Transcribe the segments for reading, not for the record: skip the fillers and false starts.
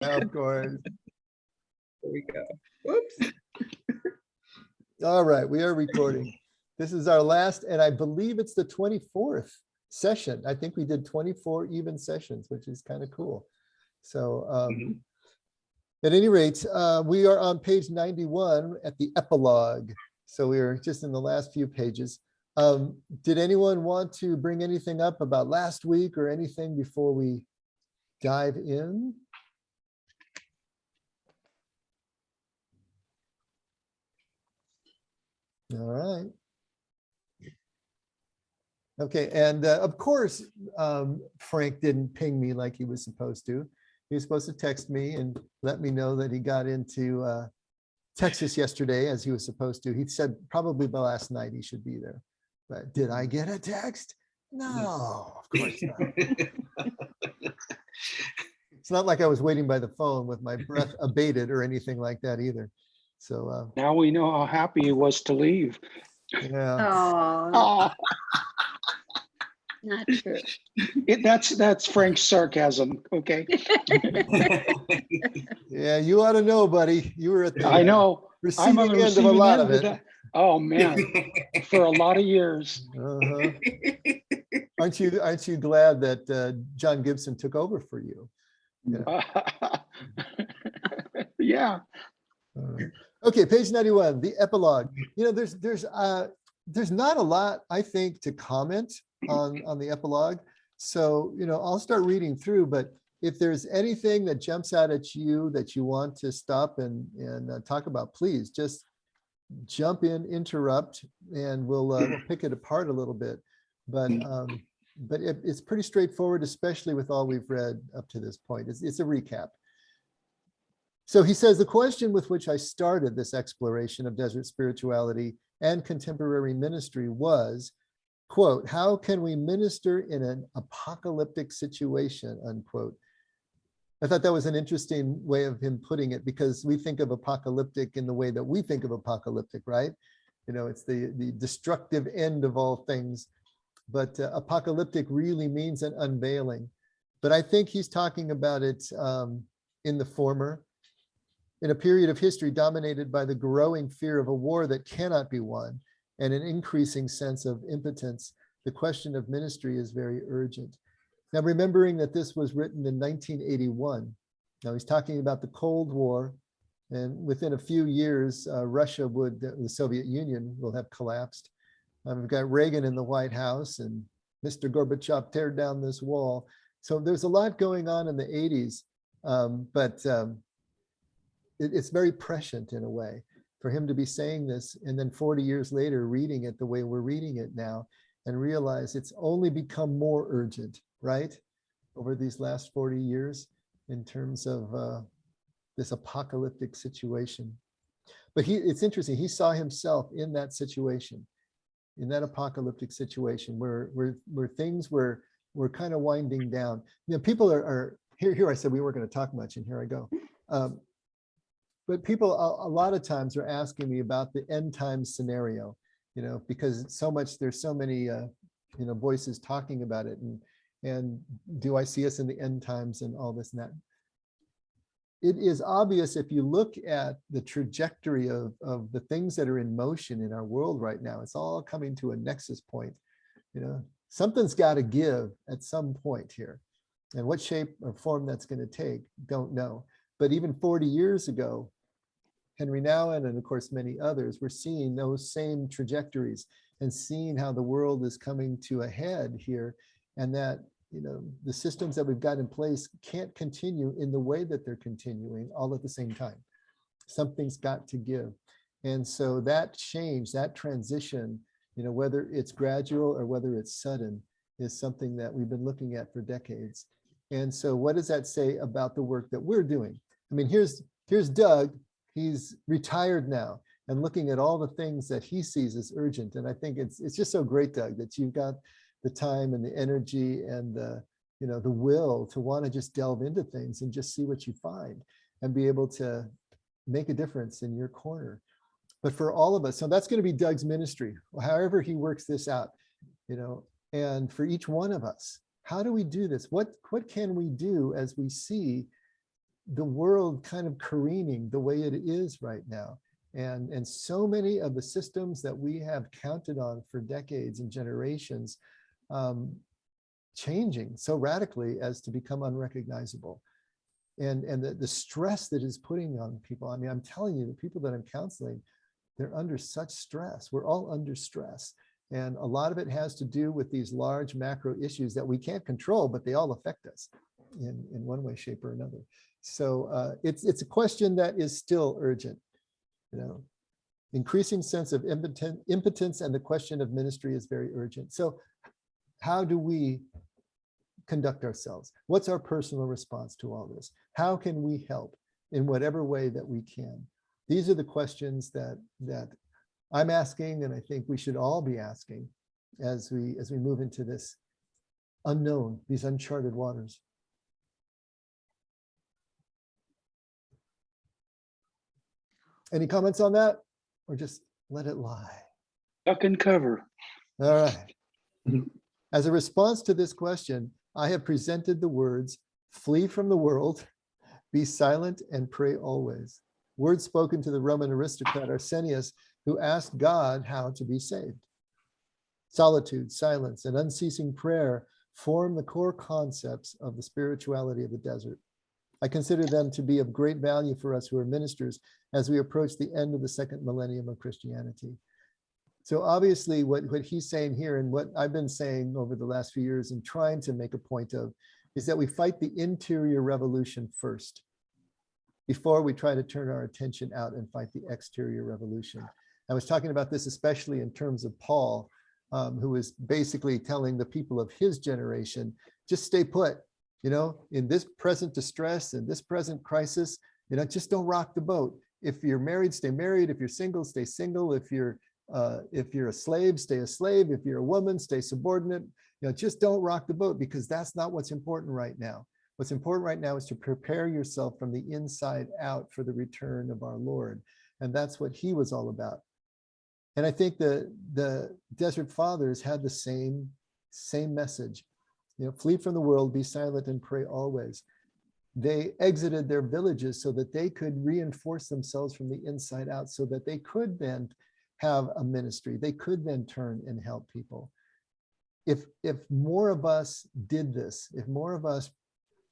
Of course. There we go. Whoops. All right, we are recording. This is our last, and I believe it's the 24th session. I think we did 24 even sessions, which is kind of cool. So at any rate, we are on page 91 at the epilogue. So we are just in the last few pages. Did anyone want to bring anything up about last week or anything before we dive in? All right. Okay, and of course, Frank didn't ping me like he was supposed to. He was supposed to text me and let me know that he got into Texas yesterday as he was supposed to. He said probably by last night he should be there. But did I get a text? No, of course not. It's not like I was waiting by the phone with my breath abated or anything like that either. So now we know how happy he was to leave. yeah. Oh, not true. That's Frank's sarcasm, okay? Yeah, you ought to know, buddy. You were at the I know. I'm receiving on the end of a receiving lot end of of it. that. Oh man, for a lot of years. Uh-huh. Aren't you glad that John Gibson took over for you? Yeah. Yeah. Okay, page 91, the epilogue. You know, there's not a lot, I think, to comment on the epilogue. So, you know, I'll start reading through, but if there's anything that jumps out at you that you want to stop and talk about, please just jump in, interrupt, and we'll pick it apart a little bit. But it's pretty straightforward, especially with all we've read up to this point. It's a recap. So he says, the question with which I started this exploration of desert spirituality and contemporary ministry was, quote, how can we minister in an apocalyptic situation, unquote. I thought that was an interesting way of him putting it, because we think of apocalyptic in the way that we think of apocalyptic, right? You know, it's the destructive end of all things, but apocalyptic really means an unveiling. But I think he's talking about it in the former. In a period of history dominated by the growing fear of a war that cannot be won and an increasing sense of impotence, the question of ministry is very urgent. Now, remembering that this was written in 1981, now he's talking about the Cold War, and within a few years, the Soviet Union will have collapsed. We've got Reagan in the White House and Mr. Gorbachev tear down this wall. So there's a lot going on in the 80s, but it's very prescient in a way for him to be saying this, and then 40 years later reading it the way we're reading it now and realize it's only become more urgent, right? Over these last 40 years in terms of this apocalyptic situation. But it's interesting, he saw himself in that situation, in that apocalyptic situation where things were kind of winding down. You know, people are here I said we weren't going to talk much, and here I go. But people a lot of times are asking me about the end times scenario, you know, because there's so many, you know, voices talking about it, and do I see us in the end times and all this and that. It is obvious if you look at the trajectory of the things that are in motion in our world right now, it's all coming to a nexus point. You know, something's got to give at some point here, and what shape or form that's going to take, don't know. But even 40 years ago, Henri Nouwen and of course many others were seeing those same trajectories and seeing how the world is coming to a head here, and that, you know, the systems that we've got in place can't continue in the way that they're continuing all at the same time. Something's got to give. And so that change, that transition, you know, whether it's gradual or whether it's sudden, is something that we've been looking at for decades. And so what does that say about the work that we're doing? I mean, here's Doug. He's retired now and looking at all the things that he sees as urgent. And I think it's just so great, Doug, that you've got the time and the energy and the, you know, the will to want to just delve into things and just see what you find and be able to make a difference in your corner. But for all of us, so that's going to be Doug's ministry, however he works this out, you know, and for each one of us, how do we do this? What can we do as we see the world kind of careening the way it is right now. And so many of the systems that we have counted on for decades and generations changing so radically as to become unrecognizable. And the stress that is putting on people. I mean, I'm telling you, the people that I'm counseling, they're under such stress. We're all under stress. And a lot of it has to do with these large macro issues that we can't control, but they all affect us in one way, shape, or another. So it's a question that is still urgent. You know, increasing sense of impotence and the question of ministry is very urgent. So how do we conduct ourselves? What's our personal response to all this? How can we help in whatever way that we can? These are the questions that I'm asking, and I think we should all be asking as we move into this unknown, these uncharted waters. Any comments on that, or just let it lie? Duck and cover. All right. As a response to this question, I have presented the words, flee from the world, be silent, and pray always. Words spoken to the Roman aristocrat Arsenius, who asked God how to be saved. Solitude, silence, and unceasing prayer form the core concepts of the spirituality of the desert. I consider them to be of great value for us who are ministers as we approach the end of the second millennium of Christianity. So obviously what he's saying here, and what I've been saying over the last few years and trying to make a point of, is that we fight the interior revolution first before we try to turn our attention out and fight the exterior revolution. I was talking about this especially in terms of Paul, who was basically telling the people of his generation, just stay put, you know, in this present distress, in this present crisis, you know, just don't rock the boat. If you're married, stay married. If you're single, stay single. If you're a slave, stay a slave. If you're a woman, stay subordinate. You know, just don't rock the boat, because that's not what's important right now. What's important right now is to prepare yourself from the inside out for the return of our Lord. And that's what he was all about. And I think the Desert Fathers had the same message. You know, flee from the world, be silent, and pray always. They exited their villages so that they could reinforce themselves from the inside out, so that they could then have a ministry. They could then turn and help people. If more of us did this, if more of us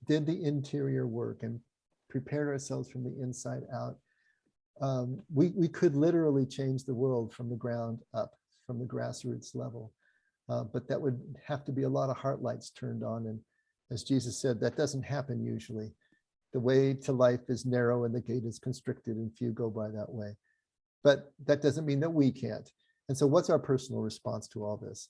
did the interior work and prepared ourselves from the inside out, we could literally change the world from the ground up, from the grassroots level. But that would have to be a lot of heart lights turned on. And as Jesus said, that doesn't happen usually. The way to life is narrow and the gate is constricted, and few go by that way. But that doesn't mean that we can't. And so what's our personal response to all this?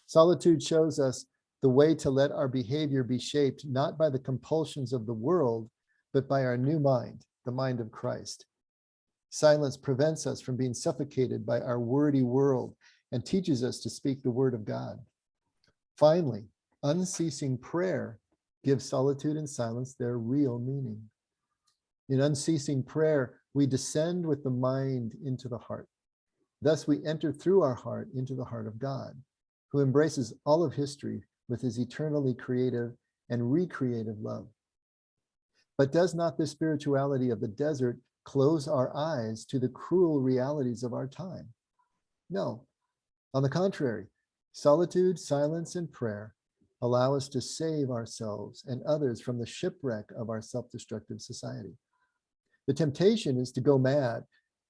Solitude shows us the way to let our behavior be shaped not by the compulsions of the world, but by our new mind, the mind of Christ. Silence prevents us from being suffocated by our wordy world and teaches us to speak the word of God. Finally, unceasing prayer gives solitude and silence their real meaning. In unceasing prayer, we descend with the mind into the heart. Thus, we enter through our heart into the heart of God, who embraces all of history with his eternally creative and recreative love. But does not the spirituality of the desert close our eyes to the cruel realities of our time? No. On the contrary, solitude, silence, and prayer allow us to save ourselves and others from the shipwreck of our self-destructive society. The temptation is to go mad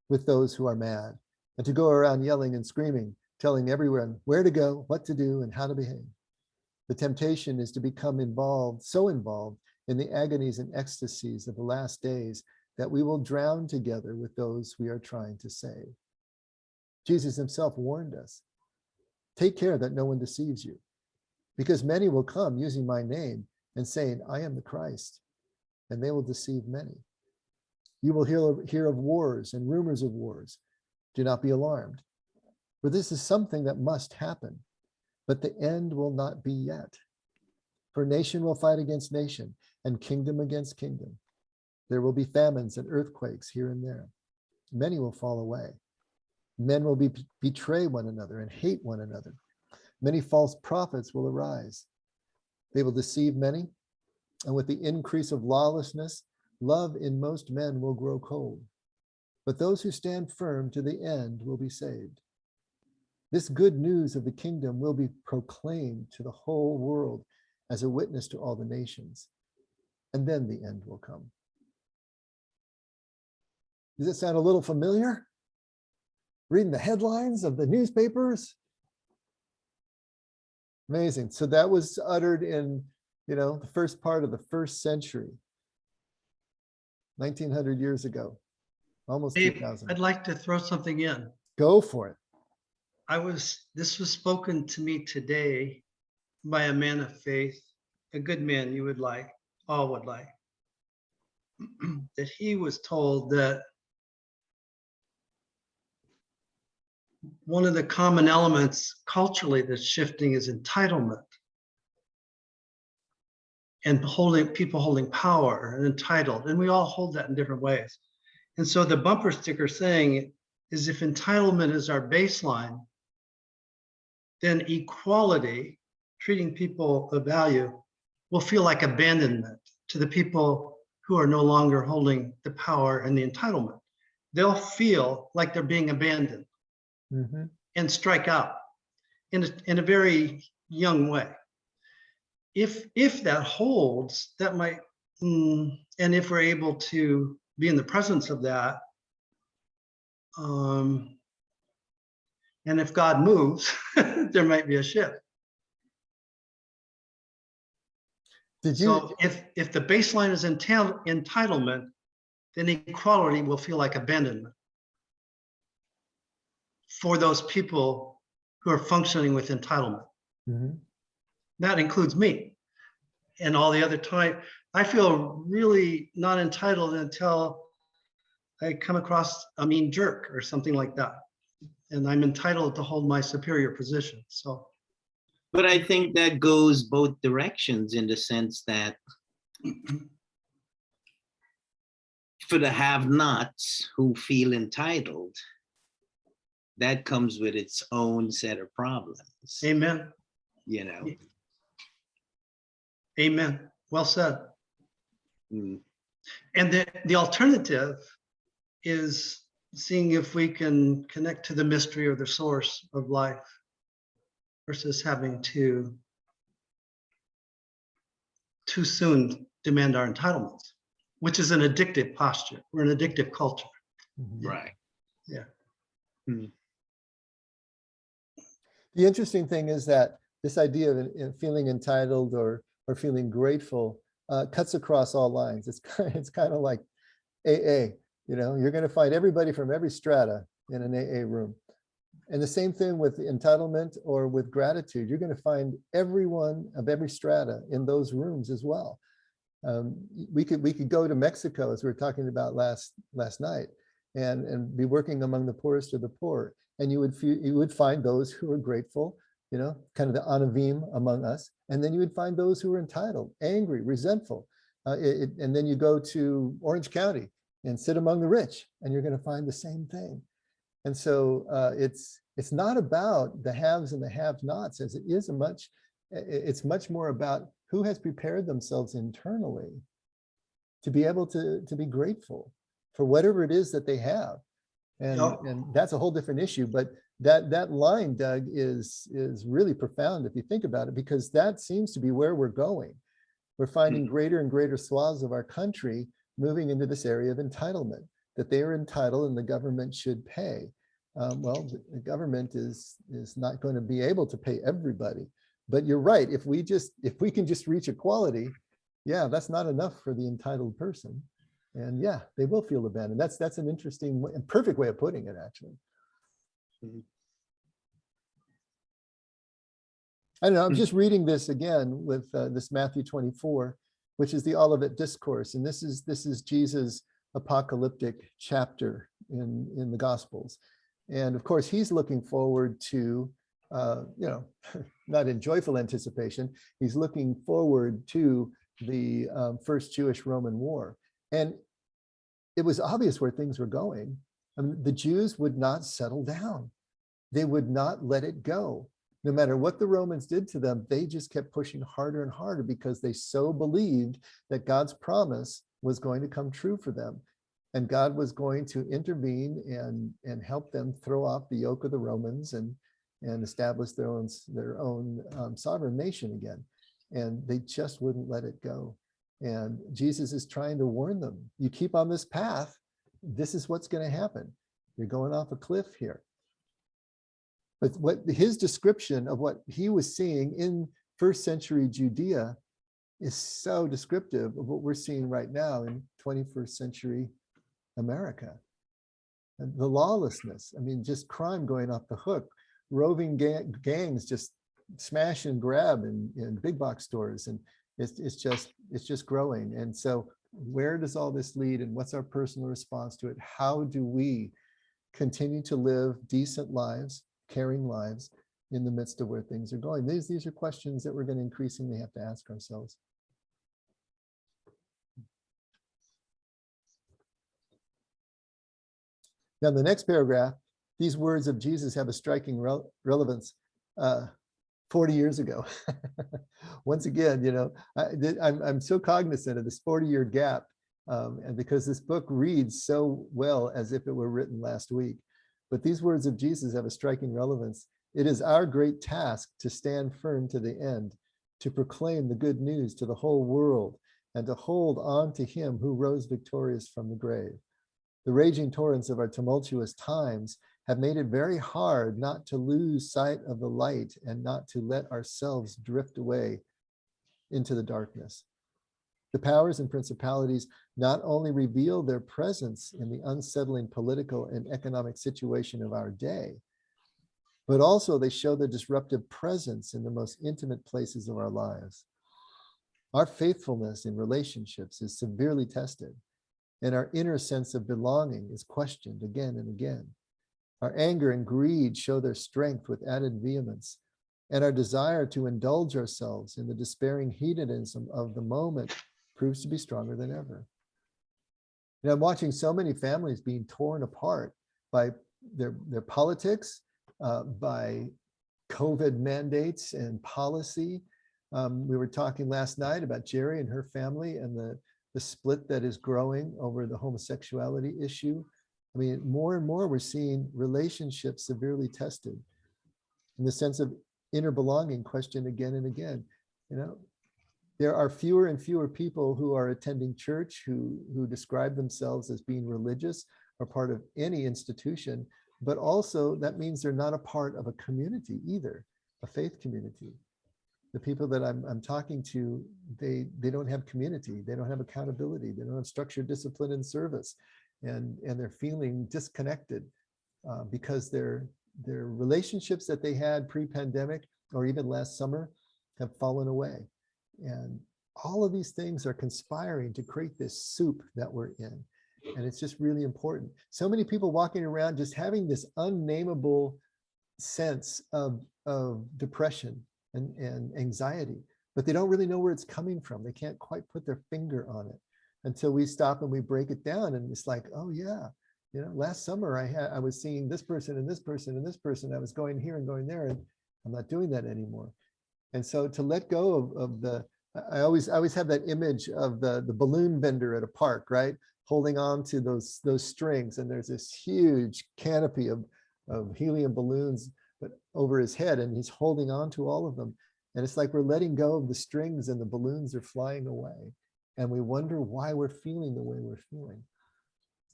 with those who are mad, and to go around yelling and screaming, telling everyone where to go, what to do, and how to behave. The temptation is to become so involved in the agonies and ecstasies of the last days that we will drown together with those we are trying to save. Jesus himself warned us, take care that no one deceives you, because many will come using my name and saying, I am the Christ, and they will deceive many. You will hear of wars and rumors of wars. Do not be alarmed, for this is something that must happen, but the end will not be yet. For nation will fight against nation, and kingdom against kingdom. There will be famines and earthquakes here and there. Many will fall away. Men will betray one another and hate one another. Many false prophets will arise. They will deceive many. And with the increase of lawlessness, love in most men will grow cold. But those who stand firm to the end will be saved. This good news of the kingdom will be proclaimed to the whole world as a witness to all the nations. And then the end will come. Does it sound a little familiar? Reading the headlines of the newspapers? Amazing. So that was uttered in, the first part of the first century, 1900 years ago, almost Dave, 2000. I'd like to throw something in. Go for it. This was spoken to me today by a man of faith, a good man you would like, all would like, that he was told that one of the common elements culturally that's shifting is entitlement and people holding power and entitled. And we all hold that in different ways. And so the bumper sticker saying is, if entitlement is our baseline, then equality, treating people of value, will feel like abandonment to the people who are no longer holding the power and the entitlement. They'll feel like they're being abandoned and strike out in a very young way. If that holds, that might, and if we're able to be in the presence of that, and if God moves, there might be a shift. So if the baseline is entitlement, then equality will feel like abandonment for those people who are functioning with entitlement. That includes me and all the other time. I feel really not entitled until I come across a mean jerk or something like that. And I'm entitled to hold my superior position. So, but I think that goes both directions in the sense that for the have-nots who feel entitled, that comes with its own set of problems. amen. Amen. Well said. And the alternative is seeing if we can connect to the mystery or the source of life versus having to too soon demand our entitlements, which is an addictive posture. We're an addictive culture. Right. Yeah. The interesting thing is that this idea of feeling entitled or feeling grateful cuts across all lines. It's kind of like AA. You're going to find everybody from every strata in an AA room. And the same thing with entitlement or with gratitude. You're going to find everyone of every strata in those rooms as well. We could go to Mexico, as we were talking about last night, and be working among the poorest of the poor. And you would find those who are grateful, kind of the anavim among us. And then you would find those who are entitled, angry, resentful. And then you go to Orange County and sit among the rich, and you're going to find the same thing. And so it's not about the haves and the have-nots, as it is it's much more about who has prepared themselves internally to be able to be grateful for whatever it is that they have. And that's a whole different issue. But that line, Doug, is really profound if you think about it, because that seems to be where we're going. We're finding greater and greater swaths of our country moving into this area of entitlement, that they are entitled and the government should pay. Well, the government is not going to be able to pay everybody. But you're right. If we can just reach equality, yeah, that's not enough for the entitled person. And yeah, they will feel abandoned. That's an interesting and perfect way of putting it, actually. I don't know, I'm just reading this again with this Matthew 24, which is the Olivet Discourse. And this is Jesus' apocalyptic chapter in the Gospels. And of course, he's looking forward to, not in joyful anticipation, he's looking forward to the First Jewish-Roman War. And it was obvious where things were going. I mean, the Jews would not settle down. They would not let it go. No matter what the Romans did to them, they just kept pushing harder and harder because they so believed that God's promise was going to come true for them. And God was going to intervene and help them throw off the yoke of the Romans and establish their own sovereign nation again. And they just wouldn't let it go. And Jesus is trying to warn them, you keep on this path, this is what's going to happen. You're going off a cliff here. But what his description of what he was seeing in first century Judea is so descriptive of what we're seeing right now in 21st century America. And the lawlessness, I mean, just crime going off the hook, roving gangs just smash and grab in big box stores, and it's just growing. And so where does all this lead, and what's our personal response to it? How do we continue to live decent lives, caring lives in the midst of where things are going? These are questions that we're going to increasingly have to ask ourselves. Now, in the next paragraph, these words of Jesus have a striking relevance 40 years ago. Once again, you know, I'm so cognizant of this 40-year gap, and because this book reads so well as if it were written last week. But these words of Jesus have a striking relevance. It is our great task to stand firm to the end, to proclaim the good news to the whole world, and to hold on to him who rose victorious from the grave. The raging torrents of our tumultuous times have made it very hard not to lose sight of the light and not to let ourselves drift away into the darkness. The powers and principalities not only reveal their presence in the unsettling political and economic situation of our day, but also they show their disruptive presence in the most intimate places of our lives. Our faithfulness in relationships is severely tested, and our inner sense of belonging is questioned again and again. Our anger and greed show their strength with added vehemence, and our desire to indulge ourselves in the despairing hedonism of the moment proves to be stronger than ever. And I'm watching so many families being torn apart by their politics, by COVID mandates and policy. We were talking last night about Jerry and her family and the split that is growing over the homosexuality issue. I mean, more and more we're seeing relationships severely tested in the sense of inner belonging questioned again and again. You know, there are fewer and fewer people who are attending church who describe themselves as being religious or part of any institution, but also that means they're not a part of a community either, a faith community. The people that I'm talking to, they don't have community, they don't have accountability, they don't have structured discipline and service, and they're feeling disconnected because their relationships that they had pre-pandemic or even last summer have fallen away. And all of these things are conspiring to create this soup that we're in. And it's just really important. So many people walking around just having this unnameable sense of depression and anxiety, but they don't really know where it's coming from. They can't quite put their finger on it until we stop and we break it down. And it's like, oh yeah, you know, last summer I was seeing this person and this person and this person. I was going here and going there, and I'm not doing that anymore. And so to let go of the, I always have that image of the balloon vendor at a park, right? Holding on to those strings, and there's this huge canopy of helium balloons but over his head, and he's holding on to all of them. And it's like we're letting go of the strings and the balloons are flying away. And we wonder why we're feeling the way we're feeling.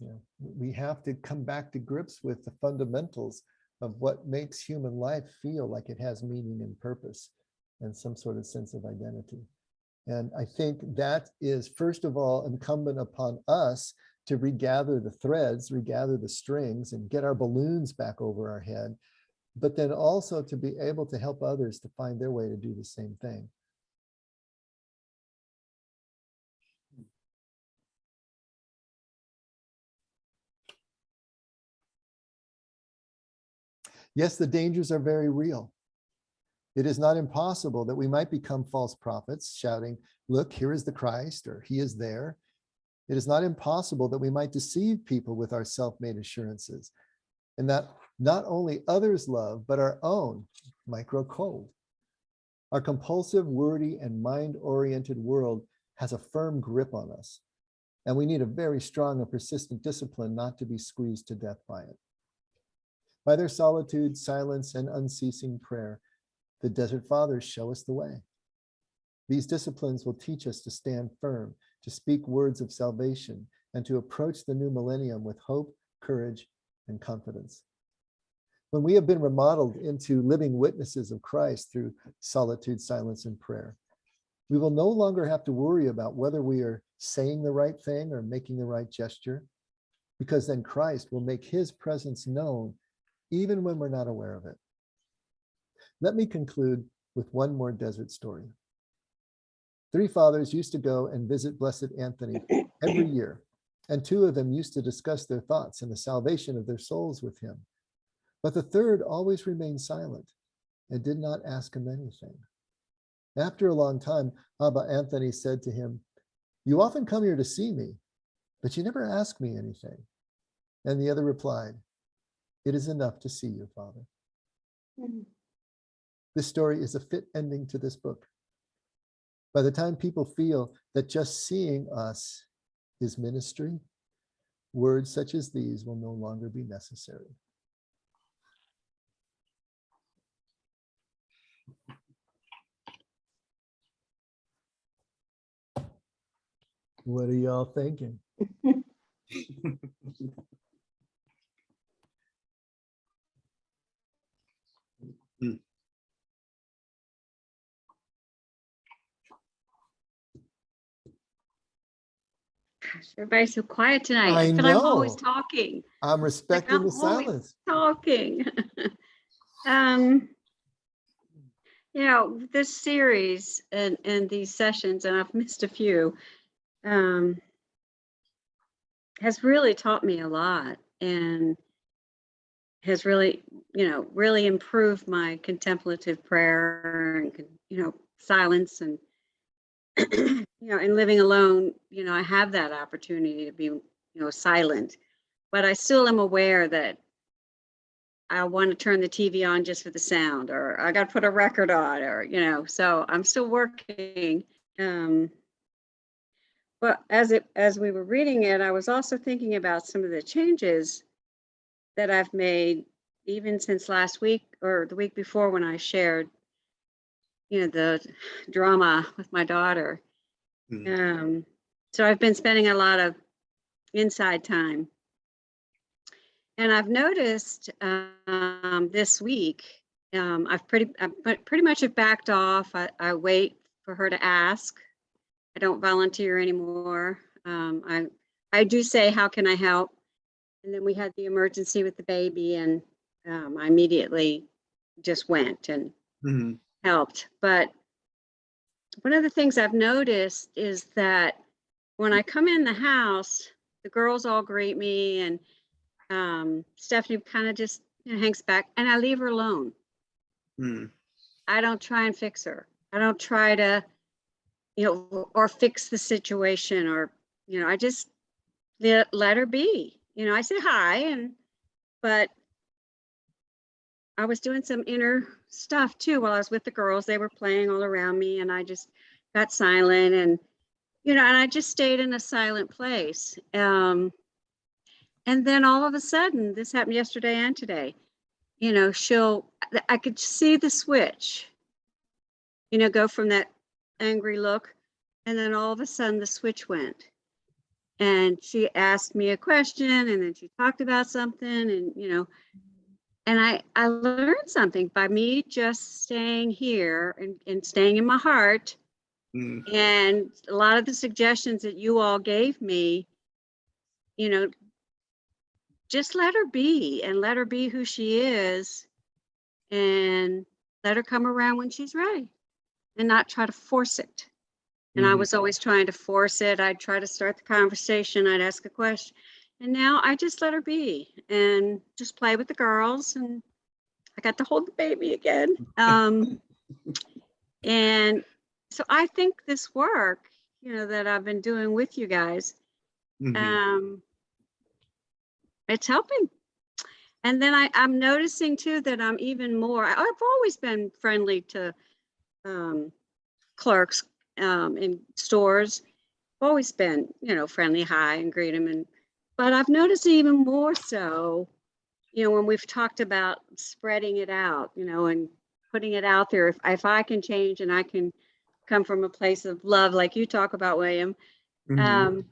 You know, we have to come back to grips with the fundamentals of what makes human life feel like it has meaning and purpose and some sort of sense of identity. And I think that is, first of all, incumbent upon us to regather the threads, regather the strings, and get our balloons back over our head, but then also to be able to help others to find their way to do the same thing. Yes, the dangers are very real. It is not impossible that we might become false prophets, shouting, look, here is the Christ, or he is there. It is not impossible that we might deceive people with our self-made assurances, and that not only others' love, but our own micro cold. Our compulsive, wordy, and mind-oriented world has a firm grip on us, and we need a very strong and persistent discipline not to be squeezed to death by it. By their solitude, silence, and unceasing prayer, the Desert Fathers show us the way. These disciplines will teach us to stand firm, to speak words of salvation, and to approach the new millennium with hope, courage, and confidence. When we have been remodeled into living witnesses of Christ through solitude, silence, and prayer, we will no longer have to worry about whether we are saying the right thing or making the right gesture, because then Christ will make his presence known even when we're not aware of it. Let me conclude with one more desert story. 3 fathers used to go and visit Blessed Anthony every year, and 2 of them used to discuss their thoughts and the salvation of their souls with him. But the third always remained silent and did not ask him anything. After a long time, Abba Anthony said to him, "You often come here to see me, but you never ask me anything." And the other replied, "It is enough to see you, Father." This story is a fit ending to this book. By the time people feel that just seeing us is ministry, words such as these will no longer be necessary. What are y'all thinking? Gosh, everybody's so quiet tonight. I I feel I'm always know. talking. I'm respecting I'm the always silence. talking. This series and these sessions, and I've missed a few, has really taught me a lot and has really, really improved my contemplative prayer and, silence and, and living alone, I have that opportunity to be, silent, but I still am aware that I want to turn the TV on just for the sound, or I got to put a record on, or, so I'm still working. But as we were reading it, I was also thinking about some of the changes that I've made even since last week or the week before when I shared, the drama with my daughter. So I've been spending a lot of inside time. And I've noticed this week, I've pretty much have backed off. I wait for her to ask. I don't volunteer anymore. I do say, "How can I help?" And then we had the emergency with the baby, and I immediately just went and helped. But one of the things I've noticed is that when I come in the house, the girls all greet me, and Stephanie kind of just hangs back, and I leave her alone. I don't try and fix her. I don't try to, or fix the situation, or, I just let her be. I say hi, but I was doing some inner stuff too while I was with the girls. They were playing all around me, and I just got silent, and, and I just stayed in a silent place. And then all of a sudden, this happened yesterday and today, I could see the switch, go from that angry look. And then all of a sudden the switch went, and she asked me a question, and then she talked about something, and, and I learned something by me just staying here and staying in my heart. And a lot of the suggestions that you all gave me, just let her be, and let her be who she is, and let her come around when she's ready, and not try to force it. And I was always trying to force it. I'd try to start the conversation. I'd ask a question. And now I just let her be and just play with the girls. And I got to hold the baby again. And so I think this work, that I've been doing with you guys, it's helping. And then I'm noticing too that I'm even more, I've always been friendly to clerks in stores. Always been, friendly, hi, and greet them. But I've noticed even more so, when we've talked about spreading it out, and putting it out there. If I can change and I can come from a place of love, like you talk about, William. Mhm.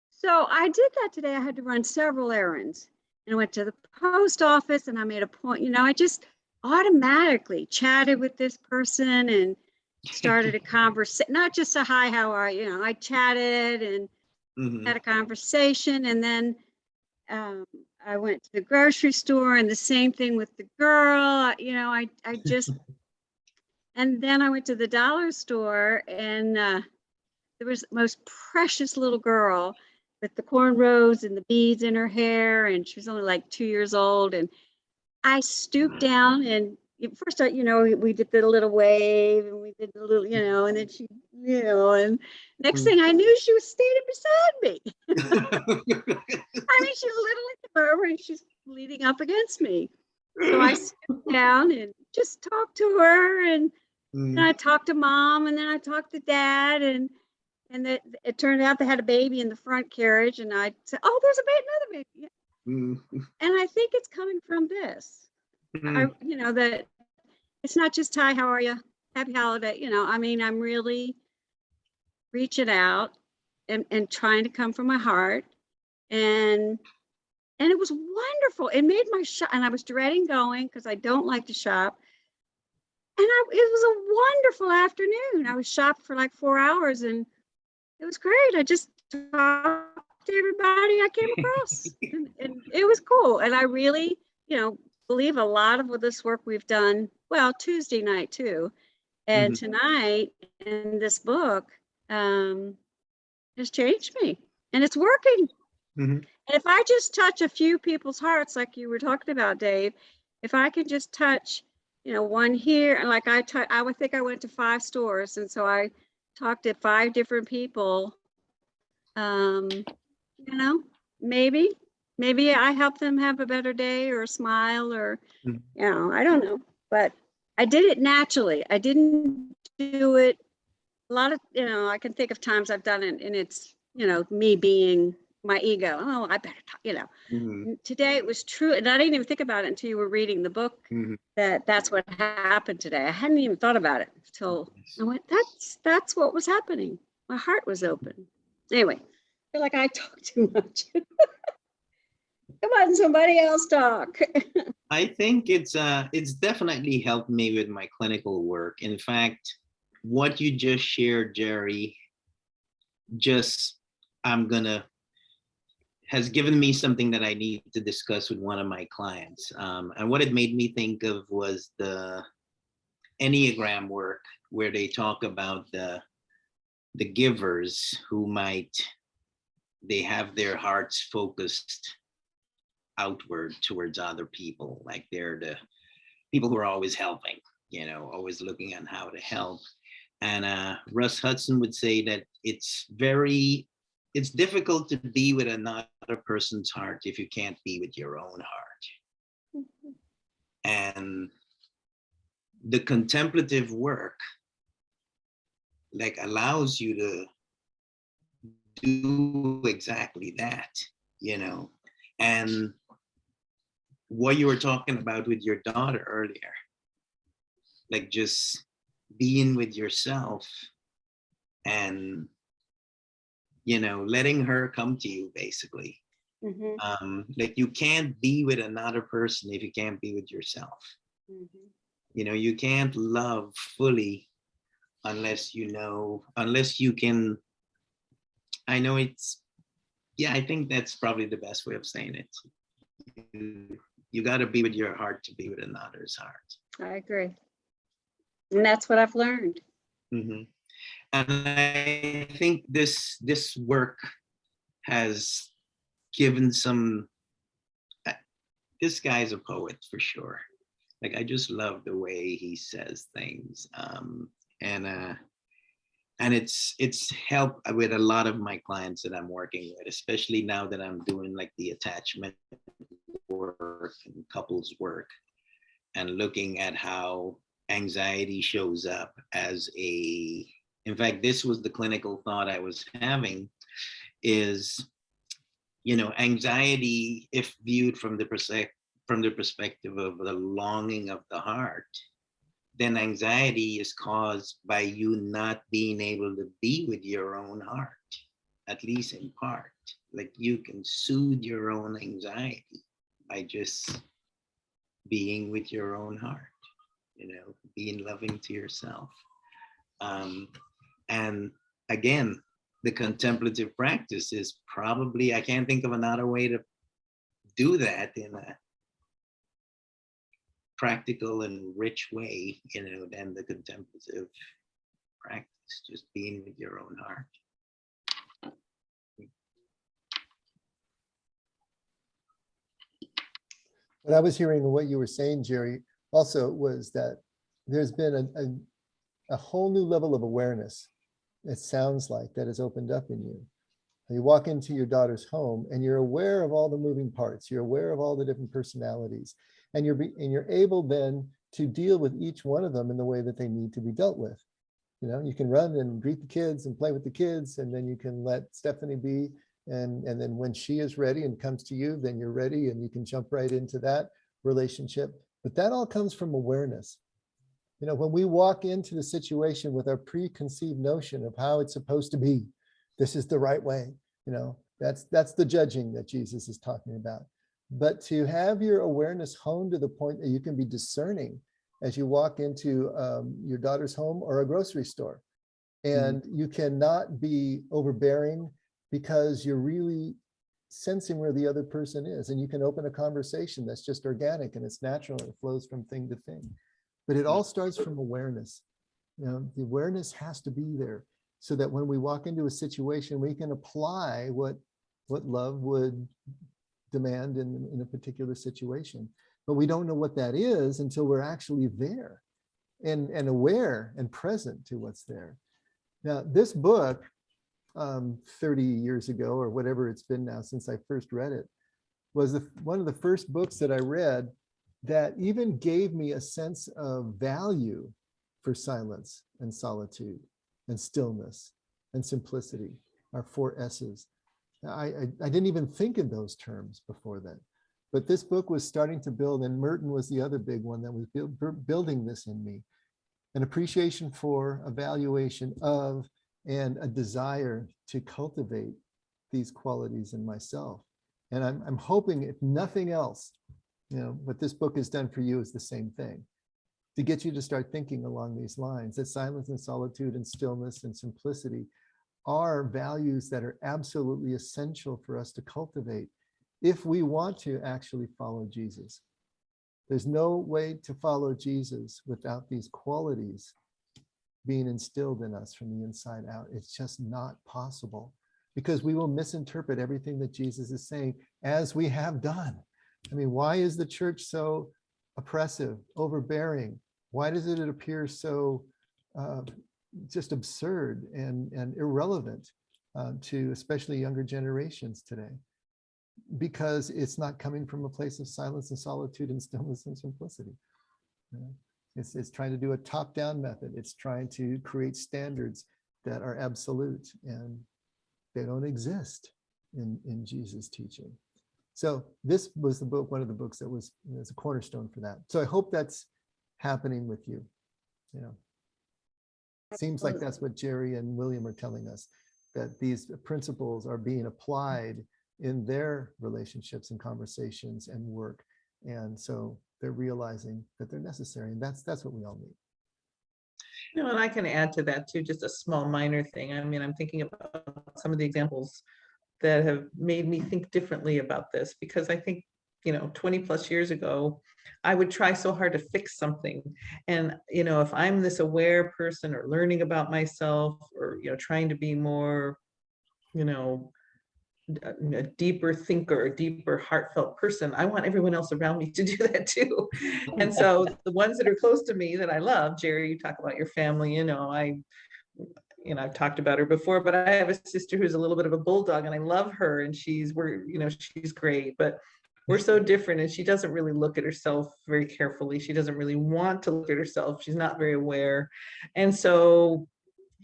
So I did that today. I had to run several errands and I went to the post office and I made a point, I just automatically chatted with this person and started a conversation, not just a hi, how are you? I chatted and had a conversation. And then I went to the grocery store and the same thing with the girl, I just, and then I went to the dollar store and there was the most precious little girl with the cornrows and the beads in her hair. And she was only like 2 years old. And I stooped down and first, we did the little wave and we did the little, and then she, and next thing I knew, she was standing beside me. I mean, she literally came over and she's leaning up against me. So I stooped down and just talked to her. And then I talked to mom and then I talked to dad. And it turned out they had a baby in the front carriage. And I said, oh, there's another baby. And I think it's coming from this. That it's not just hi, how are you? Happy holiday. I'm really reaching out and trying to come from my heart. And it was wonderful. It made my shop, and I was dreading going because I don't like to shop. And it was a wonderful afternoon. I was shopping for like 4 hours and it was great. I just talked to everybody I came across and it was cool. And I really, believe a lot of this work we've done, well, Tuesday night too, and tonight in this book has changed me and it's working. And if I just touch a few people's hearts, like you were talking about, Dave, if I can just touch, one here, and like I would think I went to 5 stores. And so I talked to 5 different people, maybe I help them have a better day or a smile or, I don't know, but I did it naturally. I didn't do it. A lot of, I can think of times I've done it and it's, me being my ego. Oh, I better talk, Today it was true. And I didn't even think about it until you were reading the book that's what happened today. I hadn't even thought about it until I went, that's what was happening. My heart was open. Anyway, I feel like I talk too much. Come on, somebody else talk. I think it's definitely helped me with my clinical work. In fact, what you just shared, Jerry, has given me something that I need to discuss with one of my clients. And what it made me think of was the Enneagram work, where they talk about the givers who they have their hearts focused outward towards other people, like they're the people who are always helping, always looking at how to help. And Russ Hudson would say that it's difficult to be with another person's heart if you can't be with your own heart. And the contemplative work allows you to do exactly that, and what you were talking about with your daughter earlier, just being with yourself and letting her come to you, basically. You can't be with another person if you can't be with yourself. You can't love fully unless you can. I know I think that's probably the best way of saying it. You got to be with your heart to be with another's heart. I agree. And that's what I've learned. And I think this work has given this guy's a poet for sure. I just love the way he says things. And it's helped with a lot of my clients that I'm working with, especially now that I'm doing the attachment work and couples work, and looking at how anxiety shows up as in fact, this was the clinical thought I was having, is, anxiety, if viewed from the perspective of the longing of the heart, then anxiety is caused by you not being able to be with your own heart, at least in part. Like, you can soothe your own anxiety by just being with your own heart, being loving to yourself. And again, the contemplative practice is probably, I can't think of another way to do that in a practical and rich way, than the contemplative practice, just being with your own heart. What I was hearing and what you were saying, Jerry, also was that there's been a whole new level of awareness, it sounds like, that has opened up in you. You walk into your daughter's home and you're aware of all the moving parts. You're aware of all the different personalities, and you're able then to deal with each one of them in the way that they need to be dealt with. You can run and greet the kids and play with the kids, and then you can let Stephanie be. And then when she is ready and comes to you, then you're ready and you can jump right into that relationship. But that all comes from awareness. When we walk into the situation with our preconceived notion of how it's supposed to be, this is the right way, that's the judging that Jesus is talking about. But to have your awareness honed to the point that you can be discerning as you walk into your daughter's home or a grocery store, and you cannot be overbearing, because you're really sensing where the other person is, and you can open a conversation that's just organic and it's natural and it flows from thing to thing. But it all starts from awareness. The awareness has to be there, so that when we walk into a situation, we can apply what love would demand in a particular situation. But we don't know what that is until we're actually there and aware and present to what's there. Now, this book, 30 years ago or whatever it's been now since I first read it, was one of the first books that I read that even gave me a sense of value for silence and solitude and stillness and simplicity, our 4 S's. I didn't even think in those terms before then, but this book was starting to build, and Merton was the other big one that was building this in me, an appreciation for, evaluation of, and a desire to cultivate these qualities in myself. And I'm hoping, if nothing else, what this book has done for you is the same thing, to get you to start thinking along these lines, that silence and solitude and stillness and simplicity are values that are absolutely essential for us to cultivate if we want to actually follow Jesus. There's no way to follow Jesus without these qualities being instilled in us from the inside out. It's just not possible, because we will misinterpret everything that Jesus is saying, as we have done. I mean, why is the church so oppressive, overbearing? Why does it appear so just absurd and irrelevant to especially younger generations today? Because it's not coming from a place of silence and solitude and stillness and simplicity. It's trying to do a top-down method. It's trying to create standards that are absolute, and they don't exist in Jesus' teaching. So this was the book, one of the books that was a cornerstone for that. So I hope that's happening with you. Seems like that's what Jerry and William are telling us, that these principles are being applied in their relationships and conversations and work. And so they're realizing that they're necessary, and that's what we all need. And I can add to that too, just a small minor thing. I mean, I'm thinking about some of the examples that have made me think differently about this, because I think, 20 plus years ago, I would try so hard to fix something. And, if I'm this aware person or learning about myself, or, trying to be more, a deeper thinker, a deeper heartfelt person, I want everyone else around me to do that too. And so the ones that are close to me that I love, Jerry, you talk about your family, I've talked about her before, but I have a sister who's a little bit of a bulldog, and I love her, and she's great. But we're so different, and she doesn't really look at herself very carefully. She doesn't really want to look at herself. She's not very aware. And so,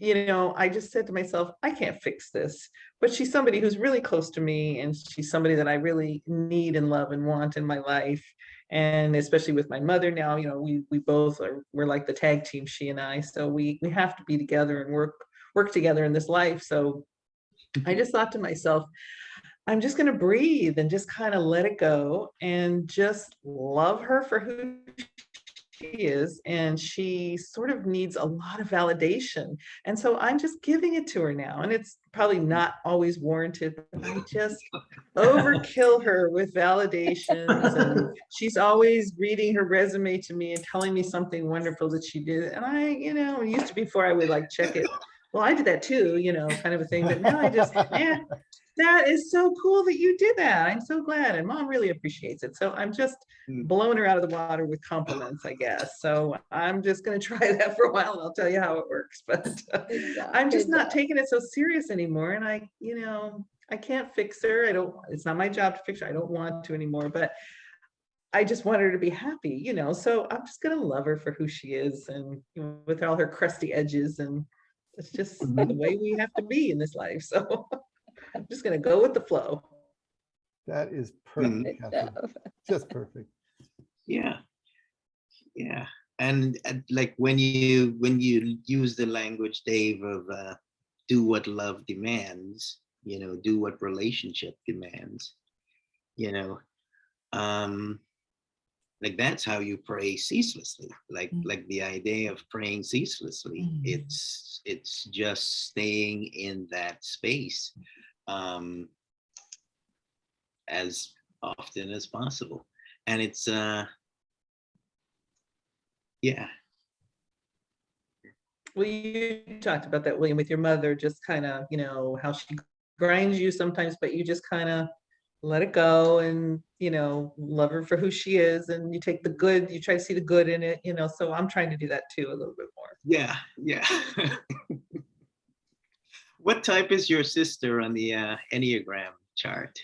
I just said to myself, I can't fix this, but she's somebody who's really close to me, and she's somebody that I really need and love and want in my life. And especially with my mother now, we both we're like the tag team, she and I. So we have to be together and work together in this life. So I just thought to myself, I'm just going to breathe and just kind of let it go and just love her for who she is. And she sort of needs a lot of validation. And so I'm just giving it to her now. And it's probably not always warranted, but I just overkill her with validations. And she's always reading her resume to me and telling me something wonderful that she did. And I, it used to be before I would like check it. Well, I did that too, kind of a thing. But now I just, that is so cool that you did that. I'm so glad. And Mom really appreciates it. So I'm just blowing her out of the water with compliments, I guess. So I'm just going to try that for a while, and I'll tell you how it works. But I'm just not taking it so serious anymore. And I can't fix her. It's not my job to fix her. I don't want to anymore, but I just want her to be happy, so I'm just going to love her for who she is, and with all her crusty edges. And it's just the way we have to be in this life. So I'm just going to go with the flow. That is perfect, Catherine. Just perfect. Yeah. And like when you use the language, Dave, of do what love demands, do what relationship demands, like that's how you pray ceaselessly. Like the idea of praying ceaselessly. It's just staying in that space as often as possible. And it's Well, you talked about that, William, with your mother, just kind of, how she grinds you sometimes, but you just kind of let it go and, love her for who she is. And you take the good, you try to see the good in it, so I'm trying to do that too, a little bit more. Yeah. What type is your sister on the Enneagram chart?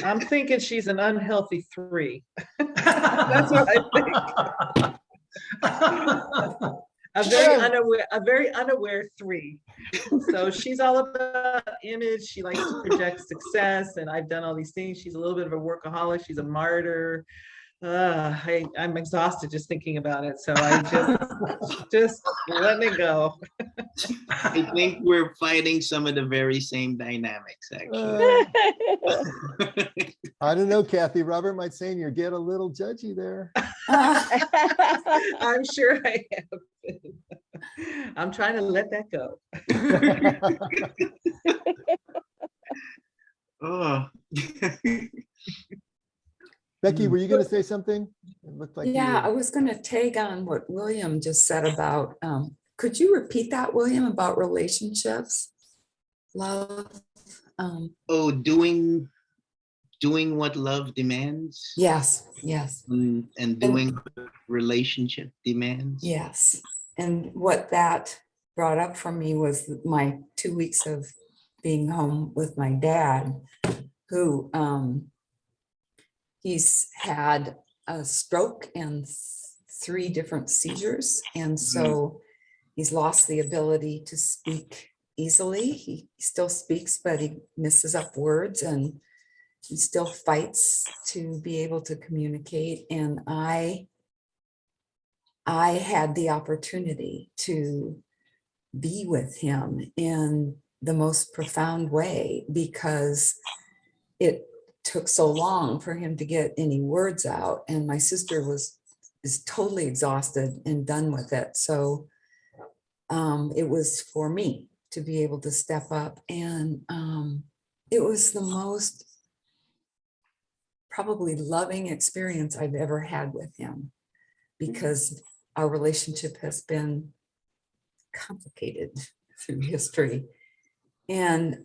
I'm thinking she's an unhealthy 3. That's what I think. A very unaware 3. So she's all about image. She likes to project success, and I've done all these things. She's a little bit of a workaholic. She's a martyr. I'm exhausted just thinking about it. So I just let it go. I think we're fighting some of the very same dynamics, actually. I don't know, Kathy. Robert might say you get a little judgy there. I'm sure I have been. I'm trying to let that go. Oh. Becky, were you going to say something? It looked like yeah, I was going to tag on what William just said about, could you repeat that, William, about relationships, love? Doing what love demands. Yes. And doing what relationship demands. Yes. And what that brought up for me was my 2 weeks of being home with my dad, who he's had a stroke and 3 different seizures. And so he's lost the ability to speak easily. He still speaks, but he misses up words, and he still fights to be able to communicate. And I had the opportunity to be with him in the most profound way, because it took so long for him to get any words out, and my sister is totally exhausted and done with it. So it was for me to be able to step up, and it was the most probably loving experience I've ever had with him, because our relationship has been complicated through history. And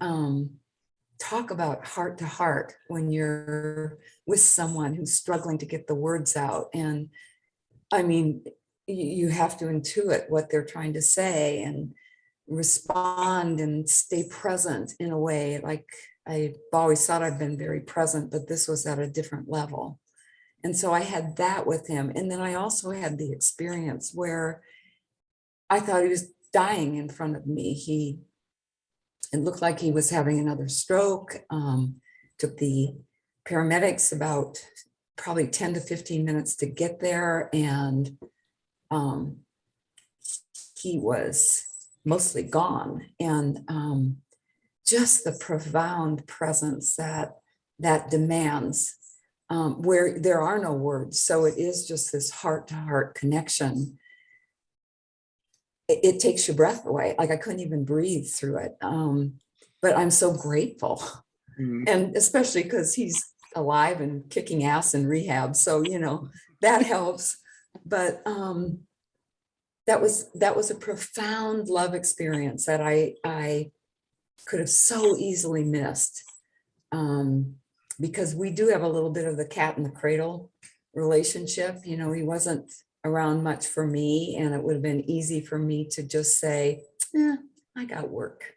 talk about heart to heart when you're with someone who's struggling to get the words out. And I mean, you have to intuit what they're trying to say. And respond and stay present in a way. Like I've always thought I've been very present, but this was at a different level. And so I had that with him. And then I also had the experience where I thought he was dying in front of me. It looked like he was having another stroke. Took the paramedics about probably 10 to 15 minutes to get there. And he was mostly gone. And just the profound presence that demands, where there are no words. So it is just this heart-to-heart connection. It takes your breath away. Like I couldn't even breathe through it. But I'm so grateful. And especially because he's alive and kicking ass in rehab. So, that helps. But that was a profound love experience that I could have so easily missed. Because we do have a little bit of the cat in the cradle relationship. He wasn't around much for me, and it would have been easy for me to just say, I got work,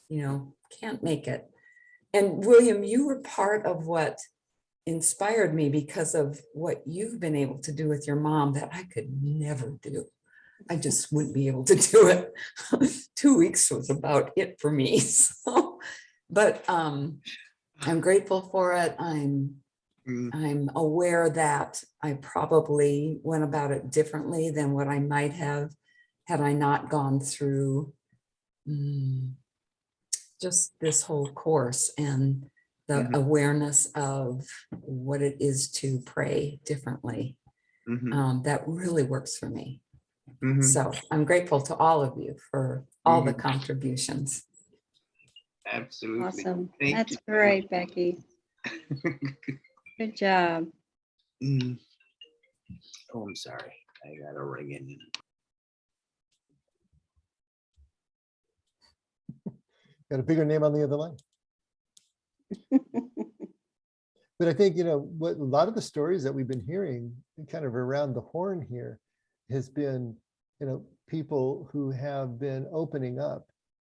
can't make it. And William, you were part of what inspired me because of what you've been able to do with your mom that I could never do. I just wouldn't be able to do it. 2 weeks was about it for me. So, but I'm grateful for it. I'm aware that I probably went about it differently than what I might have had I not gone through just this whole course and the awareness of what it is to pray differently. That really works for me. So I'm grateful to all of you for all the contributions. Absolutely. Awesome. Thank That's you. great, Becky. Good job. Oh, I'm sorry. I got a ring in. Got a bigger name on the other line. But I think, what a lot of the stories that we've been hearing kind of around the horn here has been, people who have been opening up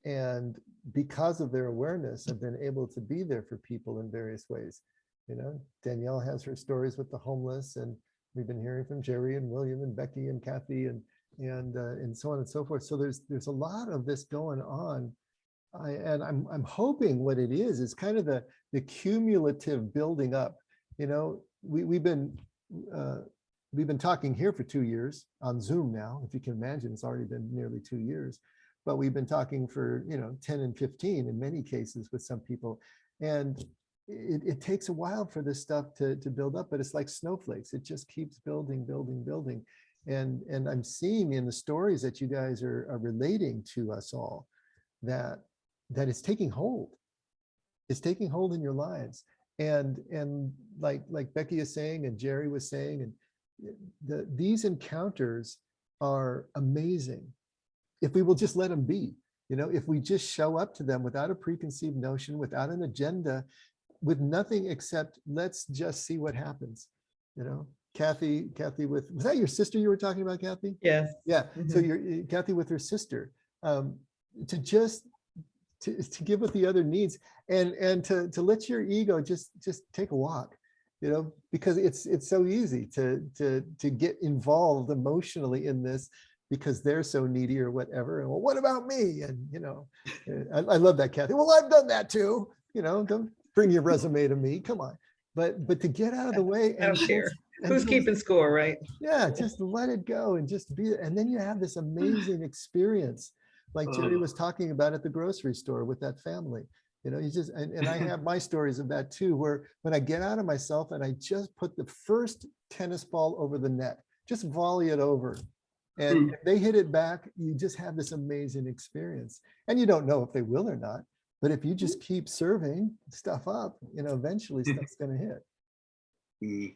and because of their awareness have been able to be there for people in various ways. Danielle has her stories with the homeless, and we've been hearing from Jerry and William and Becky and Kathy and so on and so forth. So there's a lot of this going on. I'm hoping what it is kind of the cumulative building up. We've been talking here for 2 years on Zoom now. If you can imagine, it's already been nearly 2 years. But we've been talking for 10 and 15 in many cases with some people, and it takes a while for this stuff to build up. But it's like snowflakes; it just keeps building. And I'm seeing in the stories that you guys are relating to us all that it's taking hold. It's taking hold in your lives. And like Becky is saying, and Jerry was saying, and these encounters are amazing if we will just let them be. If we just show up to them without a preconceived notion, without an agenda, with nothing except let's just see what happens. Kathy was that your sister you were talking about, Kathy? Yes. Yeah. So you're Kathy with her sister, to give what the other needs, and to let your ego just take a walk, because it's so easy to get involved emotionally in this because they're so needy or whatever. And well, what about me? And I love that, Kathy. Well, I've done that too. Don't bring your resume to me. Come on. But to get out of the way I don't care. Who's keeping score, right? Yeah, just let it go and just be. And then you have this amazing experience, like Jerry was talking about at the grocery store with that family. You just and I have my stories of that too, where when I get out of myself and I just put the first tennis ball over the net, just volley it over. And if they hit it back, you just have this amazing experience. And you don't know if they will or not, but if you just keep serving stuff up, eventually stuff's going to hit.